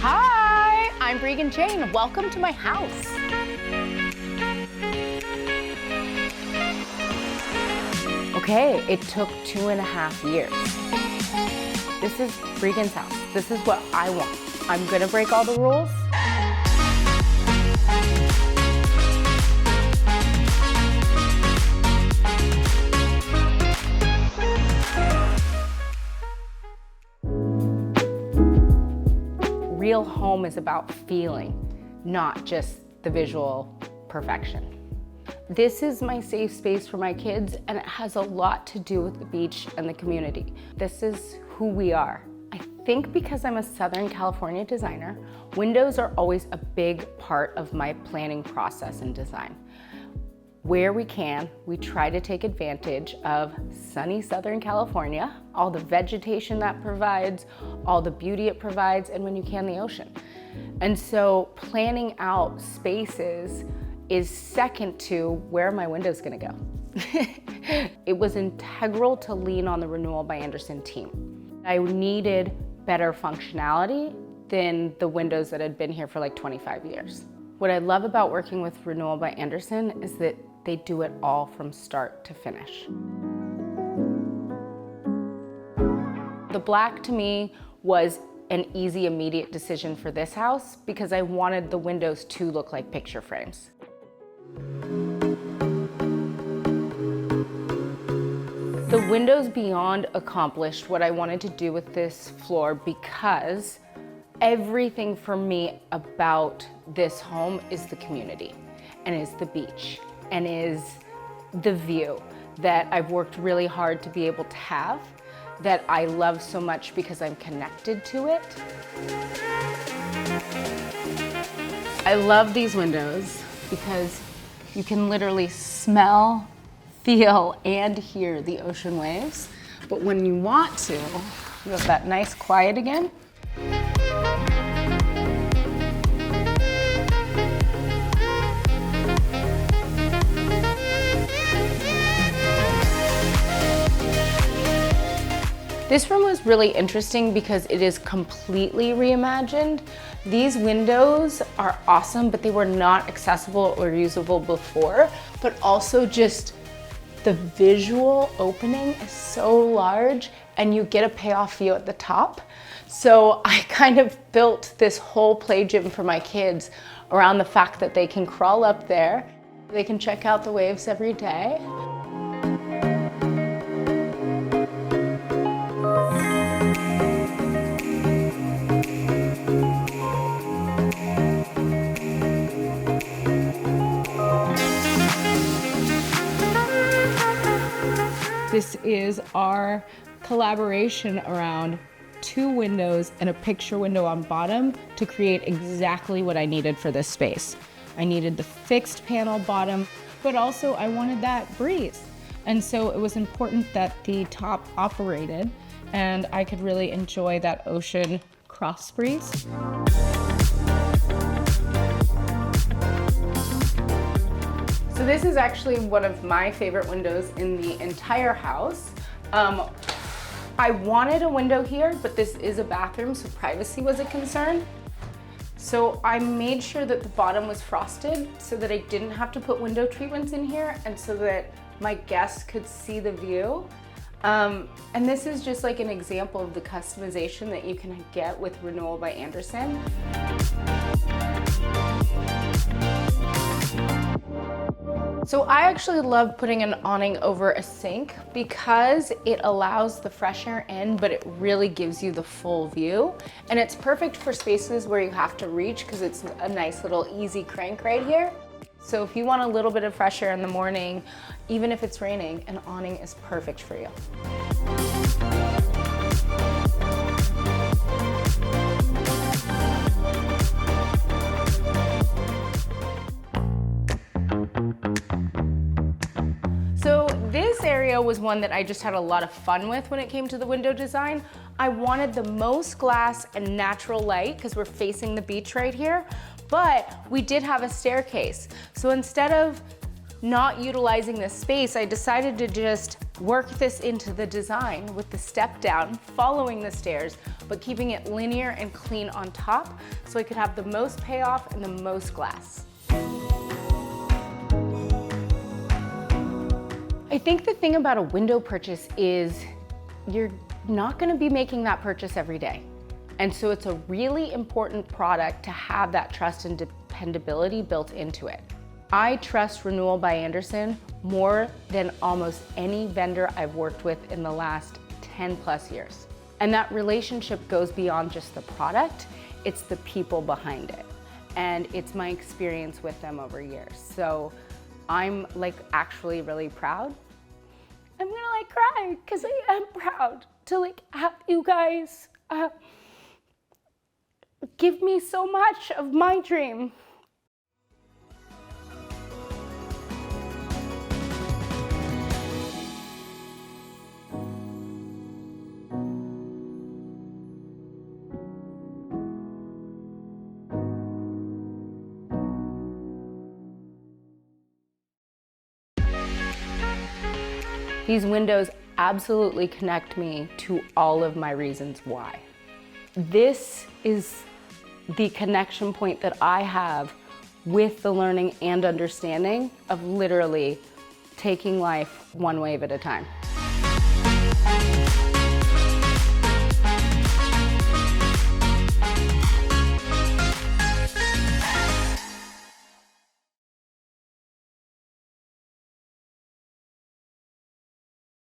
Hi, I'm Breegan Jane. Welcome to my house. Okay, it took 2.5 years. This is Breegan's house. This is what I want. I'm gonna break all the rules. Real home is about feeling, not just the visual perfection. This is my safe space for my kids, and it has a lot to do with the beach and the community. This is who we are. I think because I'm a Southern California designer, windows are always a big part of my planning process and design. Where we can, we try to take advantage of sunny Southern California, all the vegetation that provides, all the beauty it provides, and when you can, the ocean. And so planning out spaces is second to where are my windows gonna go. It was integral to lean on the Renewal by Andersen team. I needed better functionality than the windows that had been here for like 25 years. What I love about working with Renewal by Andersen is that they do it all from start to finish. The black to me was an easy, immediate decision for this house because I wanted the windows to look like picture frames. The windows beyond accomplished what I wanted to do with this floor because everything for me about this home is the community and is the beach and is the view that I've worked really hard to be able to have, that I love so much because I'm connected to it. I love these windows because you can literally smell, feel, and hear the ocean waves. But when you want to, you have that nice quiet again. This room was really interesting because it is completely reimagined. These windows are awesome, but they were not accessible or usable before, but also just the visual opening is so large and you get a payoff view at the top. So I kind of built this whole play gym for my kids around the fact that they can crawl up there, they can check out the waves every day. This is our collaboration around 2 windows and a picture window on bottom to create exactly what I needed for this space. I needed the fixed panel bottom, but also I wanted that breeze. And so it was important that the top operated and I could really enjoy that ocean cross breeze. So this is actually one of my favorite windows in the entire house. I wanted a window here, but this is a bathroom, so privacy was a concern. So I made sure that the bottom was frosted so that I didn't have to put window treatments in here and so that my guests could see the view. And this is just like an example of the customization that you can get with Renewal by Andersen. So I actually love putting an awning over a sink because it allows the fresh air in, but it really gives you the full view. And it's perfect for spaces where you have to reach because it's a nice little easy crank right here. So if you want a little bit of fresh air in the morning, even if it's raining, an awning is perfect for you. So this area was one that I just had a lot of fun with when it came to the window design. I wanted the most glass and natural light because we're facing the beach right here, but we did have a staircase. So instead of not utilizing this space, I decided to just work this into the design with the step down, following the stairs, but keeping it linear and clean on top so I could have the most payoff and the most glass. I think the thing about a window purchase is you're not going to be making that purchase every day. And so it's a really important product to have that trust and dependability built into it. I trust Renewal by Andersen more than almost any vendor I've worked with in the last 10 plus years. And that relationship goes beyond just the product, it's the people behind it. And it's my experience with them over years. So I'm like actually really proud. I'm gonna like cry because I am proud to like have you guys give me so much of my dream. These windows absolutely connect me to all of my reasons why. This is the connection point that I have with the learning and understanding of literally taking life one wave at a time.